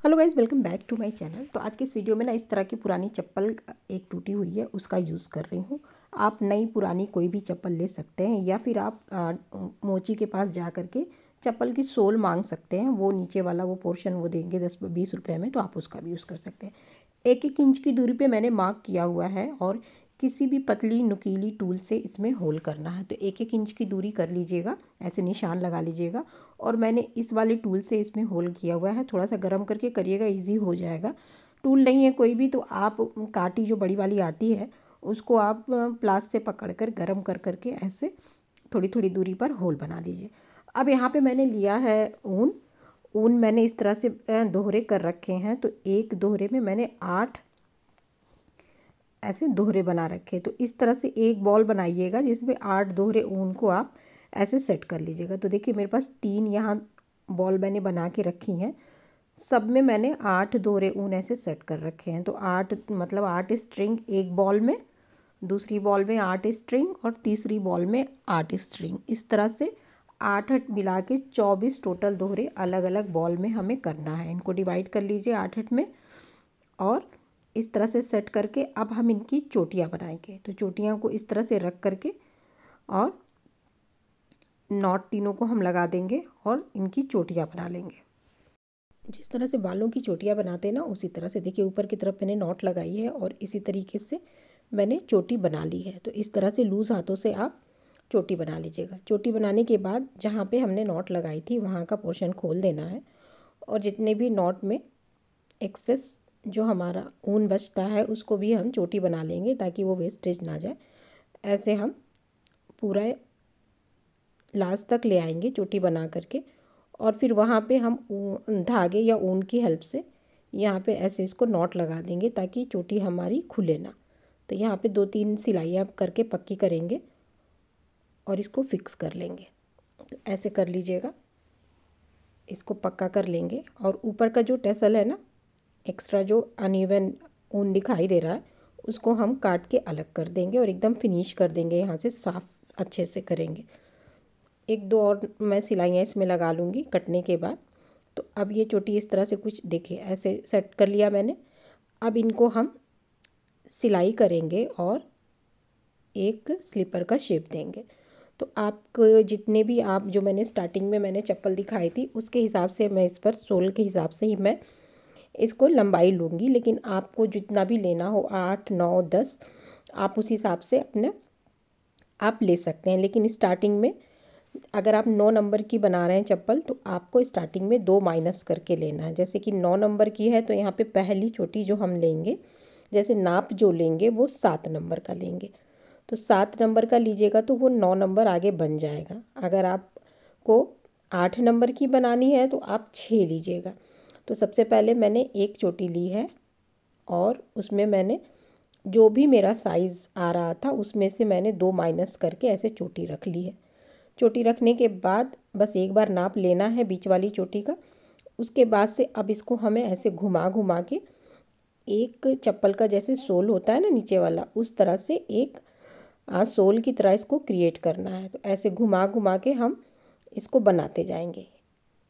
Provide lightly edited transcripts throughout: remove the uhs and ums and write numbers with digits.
Hello guys, welcome back to my channel. तो आज की इस वीडियो में ना इस तरह की पुरानी चप्पल एक टूटी हुई है उसका यूज़ कर रही हूँ। आप नई पुरानी कोई भी चप्पल ले सकते हैं या फिर आप मोची के पास जा कर के चप्पल की सोल मांग सकते हैं। वो नीचे वाला वो पोर्शन वो देंगे 10-20 रुपये में, तो आप उसका भी यूज़ कर सकते हैं। 1-1 इंच की दूरी पे मैंने मार्क किया हुआ है और किसी भी पतली नुकीली टूल से इसमें होल करना है। तो 1-1 इंच की दूरी कर लीजिएगा, ऐसे निशान लगा लीजिएगा। और मैंने इस वाले टूल से इसमें होल किया हुआ है। थोड़ा सा गर्म करके करिएगा, इजी हो जाएगा। टूल नहीं है कोई भी तो आप कांटी जो बड़ी वाली आती है उसको आप प्लास से पकड़ कर गर्म कर करके ऐसे थोड़ी थोड़ी दूरी पर होल बना लीजिए। अब यहाँ पे मैंने लिया है ऊन मैंने इस तरह से दोहरे कर रखे हैं। तो एक दोहरे में मैंने 8 ऐसे दोहरे बना रखे। तो इस तरह से एक बॉल बनाइएगा जिसमें 8 दोहरे ऊन को आप ऐसे सेट कर लीजिएगा। तो देखिए मेरे पास 3 यहाँ बॉल मैंने बना के रखी हैं, सब में मैंने 8 दोहरे ऊन ऐसे सेट कर रखे हैं। तो 8 मतलब 8 स्ट्रिंग एक बॉल में, दूसरी बॉल में 8 स्ट्रिंग और तीसरी बॉल में 8 स्ट्रिंग। इस तरह से 8 मिला के 24 टोटल दोहरे अलग अलग बॉल में हमें करना है। इनको डिवाइड कर लीजिए 8 में और इस तरह से सेट करके अब हम इनकी चोटियाँ बनाएंगे। तो चोटियाँ को इस तरह से रख करके और नॉट तीनों को हम लगा देंगे और इनकी चोटियाँ बना लेंगे। जिस तरह से बालों की चोटियाँ बनाते हैं ना, उसी तरह से देखिए ऊपर की तरफ मैंने नॉट लगाई है और इसी तरीके से मैंने चोटी बना ली है। तो इस तरह से लूज़ हाथों से आप चोटी बना लीजिएगा। चोटी बनाने के बाद जहाँ पे हमने नॉट लगाई थी वहाँ का पोर्शन खोल देना है और जितने भी नॉट में एक्सेस जो हमारा ऊन बचता है उसको भी हम चोटी बना लेंगे ताकि वो वेस्टेज ना जाए। ऐसे हम पूरा लास्ट तक ले आएंगे चोटी बना करके और फिर वहाँ पे हम धागे या ऊन की हेल्प से यहाँ पे ऐसे इसको नॉट लगा देंगे ताकि चोटी हमारी खुले ना। तो यहाँ पे 2-3 सिलाइयाँ करके पक्की करेंगे और इसको फिक्स कर लेंगे। तो ऐसे कर लीजिएगा, इसको पक्का कर लेंगे। और ऊपर का जो टेसल है ना, एक्स्ट्रा जो अनइवन ऊन दिखाई दे रहा है उसको हम काट के अलग कर देंगे और एकदम फिनिश कर देंगे। यहाँ से साफ़ अच्छे से करेंगे। 1-2 और मैं सिलाइयाँ इसमें लगा लूँगी कटने के बाद। तो अब ये चोटी इस तरह से कुछ देखिए ऐसे सेट कर लिया मैंने। अब इनको हम सिलाई करेंगे और एक स्लीपर का शेप देंगे। तो आप जितने भी आप जो मैंने स्टार्टिंग में मैंने चप्पल दिखाई थी उसके हिसाब से मैं इस पर सोल के हिसाब से ही मैं इसको लंबाई लूँगी। लेकिन आपको जितना भी लेना हो 8, 9, 10 आप उस हिसाब से अपने आप ले सकते हैं। लेकिन स्टार्टिंग में अगर आप 9 नंबर की बना रहे हैं चप्पल तो आपको स्टार्टिंग में 2 माइनस करके लेना है। जैसे कि 9 नंबर की है तो यहाँ पे पहली चोटी जो हम लेंगे, जैसे नाप जो लेंगे वो 7 नंबर का लेंगे। तो 7 नंबर का लीजिएगा तो वो 9 नंबर आगे बन जाएगा। अगर आपको 8 नंबर की बनानी है तो आप 6 लीजिएगा। तो सबसे पहले मैंने एक चोटी ली है और उसमें मैंने जो भी मेरा साइज़ आ रहा था उसमें से मैंने 2 माइनस करके ऐसे चोटी रख ली है। चोटी रखने के बाद बस एक बार नाप लेना है बीच वाली चोटी का। उसके बाद से अब इसको हमें ऐसे घुमा घुमा के एक चप्पल का जैसे सोल होता है ना नीचे वाला, उस तरह से एक सोल की तरह इसको क्रिएट करना है। तो ऐसे घुमा घुमा के हम इसको बनाते जाएंगे।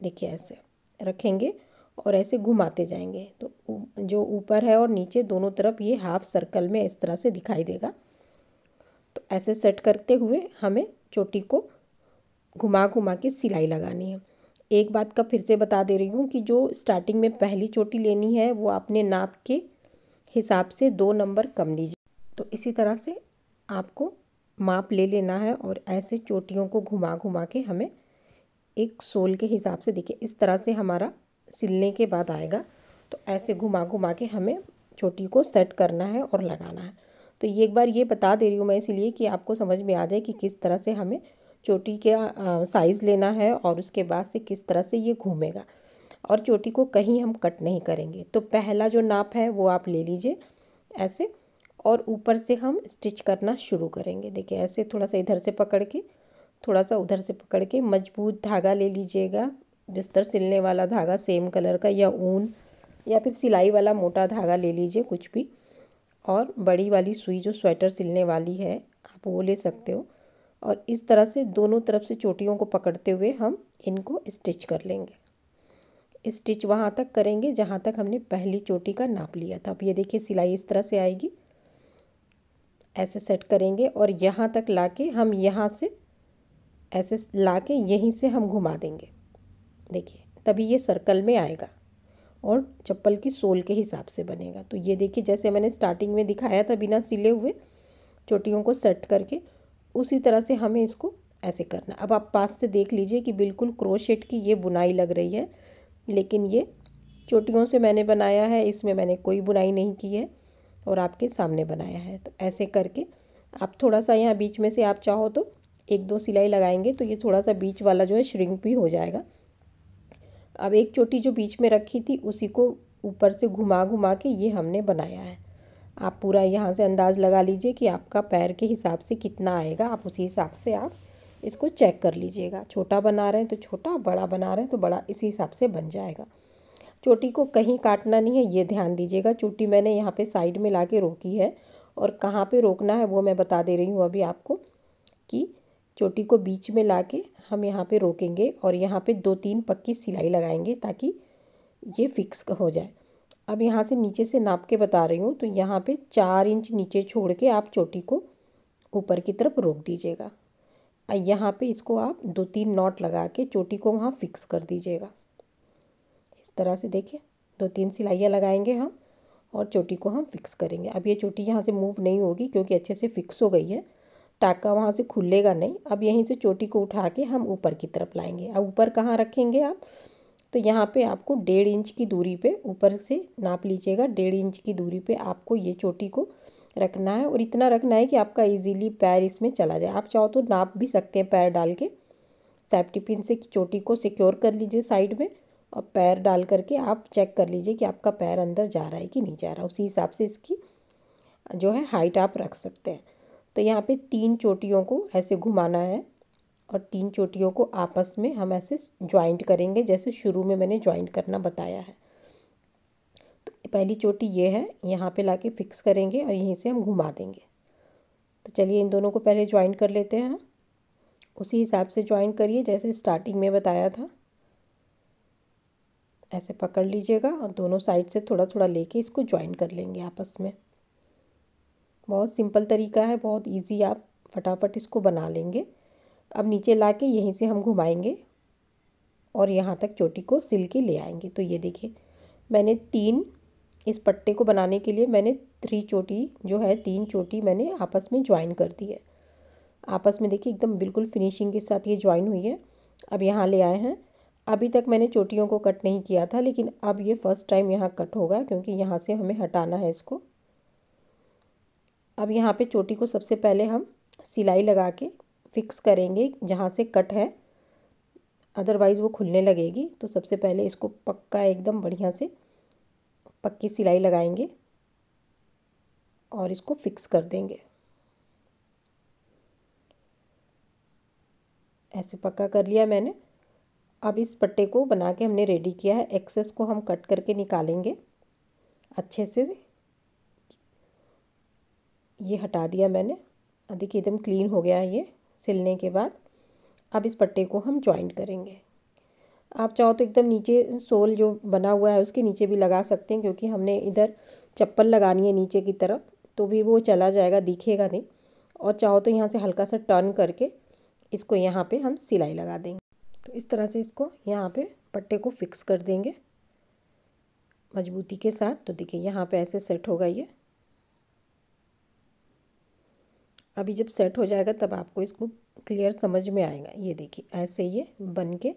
देखिए ऐसे रखेंगे और ऐसे घुमाते जाएंगे तो जो ऊपर है और नीचे दोनों तरफ ये हाफ सर्कल में इस तरह से दिखाई देगा। तो ऐसे सेट करते हुए हमें चोटी को घुमा घुमा के सिलाई लगानी है। एक बात का फिर से बता दे रही हूँ कि जो स्टार्टिंग में पहली चोटी लेनी है वो अपने नाप के हिसाब से 2 नंबर कम लीजिए। तो इसी तरह से आपको माप ले लेना है और ऐसे चोटियों को घुमा घुमा के हमें एक सोल के हिसाब से, देखिए इस तरह से हमारा सिलने के बाद आएगा। तो ऐसे घुमा घुमा के हमें चोटी को सेट करना है और लगाना है। तो ये एक बार ये बता दे रही हूँ मैं इसलिए कि आपको समझ में आ जाए कि किस तरह से हमें चोटी का साइज़ लेना है और उसके बाद से किस तरह से ये घूमेगा। और चोटी को कहीं हम कट नहीं करेंगे। तो पहला जो नाप है वो आप ले लीजिए ऐसे और ऊपर से हम स्टिच करना शुरू करेंगे। देखिए ऐसे थोड़ा सा इधर से पकड़ के थोड़ा सा उधर से पकड़ के मजबूत धागा ले लीजिएगा, बिस्तर सिलने वाला धागा सेम कलर का या ऊन या फिर सिलाई वाला मोटा धागा ले लीजिए कुछ भी। और बड़ी वाली सुई जो स्वेटर सिलने वाली है आप वो ले सकते हो। और इस तरह से दोनों तरफ से चोटियों को पकड़ते हुए हम इनको स्टिच कर लेंगे। स्टिच वहाँ तक करेंगे जहाँ तक हमने पहली चोटी का नाप लिया था। अब ये देखिए सिलाई इस तरह से आएगी, ऐसे सेट करेंगे और यहाँ तक लाके हम यहाँ से ऐसे लाके यहीं से हम घुमा देंगे। देखिए तभी ये सर्कल में आएगा और चप्पल की सोल के हिसाब से बनेगा। तो ये देखिए जैसे मैंने स्टार्टिंग में दिखाया था बिना सिले हुए चोटियों को सेट करके, उसी तरह से हमें इसको ऐसे करना। अब आप पास से देख लीजिए कि बिल्कुल क्रोशेट की ये बुनाई लग रही है, लेकिन ये चोटियों से मैंने बनाया है, इसमें मैंने कोई बुनाई नहीं की है और आपके सामने बनाया है। तो ऐसे करके आप थोड़ा सा यहाँ बीच में से आप चाहो तो 1-2 सिलाई लगाएंगे तो ये थोड़ा सा बीच वाला जो है श्रिंक भी हो जाएगा। अब एक चोटी जो बीच में रखी थी उसी को ऊपर से घुमा घुमा के ये हमने बनाया है। आप पूरा यहाँ से अंदाज़ लगा लीजिए कि आपका पैर के हिसाब से कितना आएगा, आप उसी हिसाब से आप इसको चेक कर लीजिएगा। छोटा बना रहे हैं तो छोटा, बड़ा बना रहे हैं तो बड़ा, इसी हिसाब से बन जाएगा। चोटी को कहीं काटना नहीं है, ये ध्यान दीजिएगा। चोटी मैंने यहाँ पे साइड में ला के रोकी है और कहाँ पे रोकना है वो मैं बता दे रही हूँ अभी आपको, कि चोटी को बीच में ला के हम यहाँ पे रोकेंगे और यहाँ पे 2-3 पक्की सिलाई लगाएंगे ताकि ये फिक्स हो जाए। अब यहाँ से नीचे से नाप के बता रही हूँ, तो यहाँ पे 4 इंच नीचे छोड़ के आप चोटी को ऊपर की तरफ रोक दीजिएगा। यहाँ पे इसको आप 2-3 नॉट लगा के चोटी को वहाँ फिक्स कर दीजिएगा। इस तरह से देखिए 2-3 सिलाइयाँ लगाएंगे हम और चोटी को हम फिक्स करेंगे। अब ये चोटी यहाँ से मूव नहीं होगी क्योंकि अच्छे से फिक्स हो गई है, टाका वहाँ से खुलेगा नहीं। अब यहीं से चोटी को उठा के हम ऊपर की तरफ लाएंगे। अब ऊपर कहाँ रखेंगे आप, तो यहाँ पे आपको 1.5 इंच की दूरी पे ऊपर से नाप लीजिएगा। 1.5 इंच की दूरी पे आपको ये चोटी को रखना है और इतना रखना है कि आपका इजीली पैर इसमें चला जाए। आप चाहो तो नाप भी सकते हैं पैर डाल के, सेफ्टी पिन से चोटी को सिक्योर कर लीजिए साइड में और पैर डाल करके आप चेक कर लीजिए कि आपका पैर अंदर जा रहा है कि नहीं जा रहा। उसी हिसाब से इसकी जो है हाइट आप रख सकते हैं। तो यहाँ पे 3 चोटियों को ऐसे घुमाना है और 3 चोटियों को आपस में हम ऐसे जॉइंट करेंगे जैसे शुरू में मैंने जॉइंट करना बताया है। तो पहली चोटी ये है, यहाँ पे लाके फिक्स करेंगे और यहीं से हम घुमा देंगे। तो चलिए इन दोनों को पहले जॉइंट कर लेते हैं। उसी हिसाब से जॉइंट करिए जैसे स्टार्टिंग में बताया था। ऐसे पकड़ लीजिएगा और दोनों साइड से थोड़ा थोड़ा लेके इसको जॉइंट कर लेंगे आपस में। बहुत सिंपल तरीका है, बहुत इजी, आप फटाफट इसको बना लेंगे। अब नीचे लाके यहीं से हम घुमाएंगे और यहाँ तक चोटी को सिल के ले आएंगे। तो ये देखिए मैंने 3, इस पट्टे को बनाने के लिए मैंने 3 चोटी जो है 3 चोटी मैंने आपस में ज्वाइन कर दी है। आपस में देखिए एकदम बिल्कुल फिनिशिंग के साथ ये ज्वाइन हुई है। अब यहाँ ले आए हैं। अभी तक मैंने चोटियों को कट नहीं किया था, लेकिन अब ये फर्स्ट टाइम यहाँ कट होगा क्योंकि यहाँ से हमें हटाना है इसको। अब यहाँ पे चोटी को सबसे पहले हम सिलाई लगा के फिक्स करेंगे जहाँ से कट है, अदरवाइज़ वो खुलने लगेगी। तो सबसे पहले इसको पक्का एकदम बढ़िया से पक्की सिलाई लगाएंगे और इसको फिक्स कर देंगे। ऐसे पक्का कर लिया मैंने। अब इस पट्टे को बना के हमने रेडी किया है। एक्सेस को हम कट करके निकालेंगे अच्छे से। ये हटा दिया मैंने, देखिए एकदम क्लीन हो गया है ये सिलने के बाद। अब इस पट्टे को हम जॉइंट करेंगे। आप चाहो तो एकदम नीचे सोल जो बना हुआ है उसके नीचे भी लगा सकते हैं, क्योंकि हमने इधर चप्पल लगानी है नीचे की तरफ, तो भी वो चला जाएगा, दिखेगा नहीं। और चाहो तो यहाँ से हल्का सा टर्न करके इसको यहाँ पे हम सिलाई लगा देंगे। तो इस तरह से इसको यहाँ पे पट्टे को फिक्स कर देंगे मजबूती के साथ। तो देखिए यहाँ पे ऐसे सेट होगा ये। अभी जब सेट हो जाएगा तब आपको इसको क्लियर समझ में आएगा। ये देखिए ऐसे ये बन के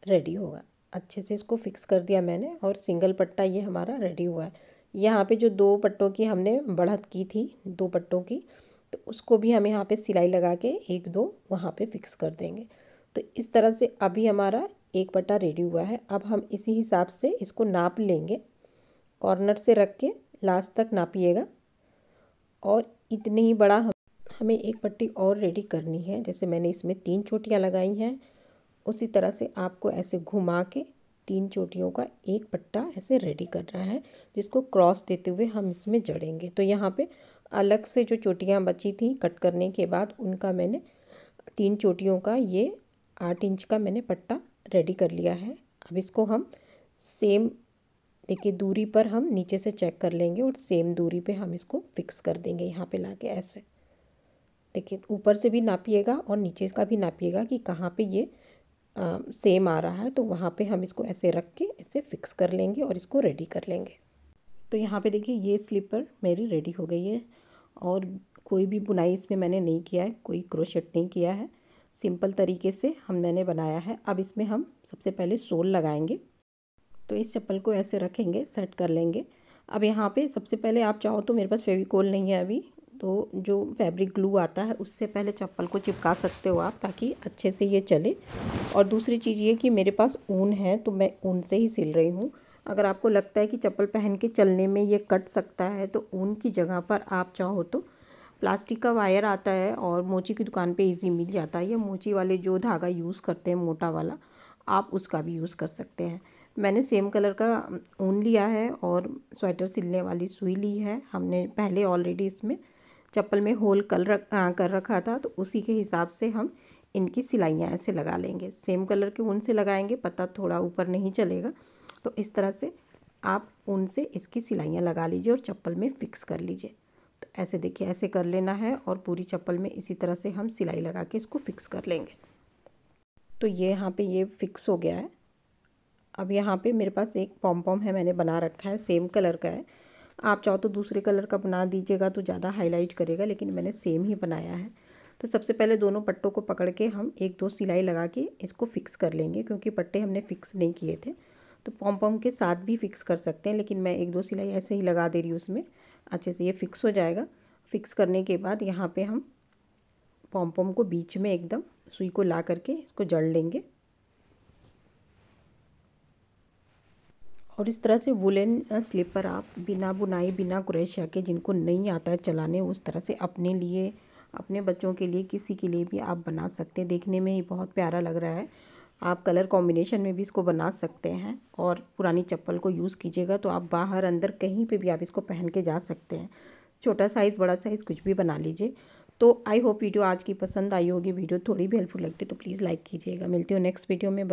रेडी होगा। अच्छे से इसको फिक्स कर दिया मैंने और सिंगल पट्टा ये हमारा रेडी हुआ है। यहाँ पे जो 2 पट्टों की हमने बढ़त की थी, 2 पट्टों की, तो उसको भी हम यहाँ पे सिलाई लगा के 1-2 वहाँ पे फिक्स कर देंगे। तो इस तरह से अभी हमारा एक पट्टा रेडी हुआ है। अब हम इसी हिसाब से इसको नाप लेंगे, कॉर्नर से रख के लास्ट तक नापिएगा। और इतने ही बड़ा हमें एक पट्टी और रेडी करनी है। जैसे मैंने इसमें 3 चोटियाँ लगाई हैं, उसी तरह से आपको ऐसे घुमा के 3 चोटियों का एक पट्टा ऐसे रेडी करना है, जिसको क्रॉस देते हुए हम इसमें जड़ेंगे। तो यहाँ पे अलग से जो चोटियाँ बची थी कट करने के बाद, उनका मैंने 3 चोटियों का ये 8 इंच का मैंने पट्टा रेडी कर लिया है। अब इसको हम सेम देखिए दूरी पर हम नीचे से चेक कर लेंगे और सेम दूरी पे हम इसको फिक्स कर देंगे यहाँ पे लाके ऐसे। देखिए ऊपर से भी नापिएगा और नीचे का भी नापिएगा कि कहाँ पे ये सेम आ रहा है, तो वहाँ पे हम इसको ऐसे रख के ऐसे फिक्स कर लेंगे और इसको रेडी कर लेंगे। तो यहाँ पे देखिए ये स्लीपर मेरी रेडी हो गई है और कोई भी बुनाई इसमें मैंने नहीं किया है, कोई क्रोशेट नहीं किया है, सिंपल तरीके से मैंने बनाया है। अब इसमें हम सबसे पहले सोल लगाएंगे। तो इस चप्पल को ऐसे रखेंगे, सेट कर लेंगे। अब यहाँ पे सबसे पहले आप चाहो तो, मेरे पास फेविकोल नहीं है अभी, तो जो फैब्रिक ग्लू आता है उससे पहले चप्पल को चिपका सकते हो आप, ताकि अच्छे से ये चले। और दूसरी चीज़ ये कि मेरे पास ऊन है तो मैं ऊन से ही सिल रही हूँ। अगर आपको लगता है कि चप्पल पहन के चलने में ये कट सकता है तो ऊन की जगह पर आप चाहो तो प्लास्टिक का वायर आता है और मोची की दुकान पे इजी मिल जाता है, या मोची वाले जो धागा यूज़ करते हैं मोटा वाला, आप उसका भी यूज़ कर सकते हैं। मैंने सेम कलर का ऊन लिया है और स्वेटर सिलने वाली सुई ली है। हमने पहले ऑलरेडी इसमें चप्पल में होल कर रखा था, तो उसी के हिसाब से हम इनकी सिलाइयाँ ऐसे लगा लेंगे। सेम कलर के ऊन से लगाएंगे, पता थोड़ा ऊपर नहीं चलेगा। तो इस तरह से आप ऊन से इसकी सिलाइयाँ लगा लीजिए और चप्पल में फ़िक्स कर लीजिए। तो ऐसे देखिए, ऐसे कर लेना है और पूरी चप्पल में इसी तरह से हम सिलाई लगा के इसको फ़िक्स कर लेंगे। तो ये यहाँ पे ये फ़िक्स हो गया है। अब यहाँ पे मेरे पास एक पॉम पॉम है, मैंने बना रखा है, सेम कलर का है। आप चाहो तो दूसरे कलर का बना दीजिएगा तो ज़्यादा हाईलाइट करेगा, लेकिन मैंने सेम ही बनाया है। तो सबसे पहले दोनों पट्टों को पकड़ के हम एक दो सिलाई लगा के इसको फ़िक्स कर लेंगे, क्योंकि पट्टे हमने फ़िक्स नहीं किए थे। तो पॉम पॉम के साथ भी फ़िक्स कर सकते हैं, लेकिन मैं एक दो सिलाई ऐसे ही लगा दे रही हूँ उसमें, अच्छे से ये फ़िक्स हो जाएगा। फ़िक्स करने के बाद यहाँ पर हम पॉम पॉम को बीच में एकदम सुई को ला करके इसको जड़ लेंगे। और इस तरह से वुलन स्लीपर आप बिना बुनाई, बिना क्रोशिया के, जिनको नहीं आता है चलाने, उस तरह से अपने लिए, अपने बच्चों के लिए, किसी के लिए भी आप बना सकते हैं। देखने में ही बहुत प्यारा लग रहा है। आप कलर कॉम्बिनेशन में भी इसको बना सकते हैं। और पुरानी चप्पल को यूज़ कीजिएगा तो आप बाहर अंदर कहीं पे भी आप इसको पहन के जा सकते हैं। छोटा साइज़, बड़ा साइज़, कुछ भी बना लीजिए। तो आई होप वीडियो आज की पसंद आई होगी। वीडियो थोड़ी भी हेल्पफुल लगती है तो प्लीज़ लाइक कीजिएगा। मिलती हूँ नेक्स्ट वीडियो में।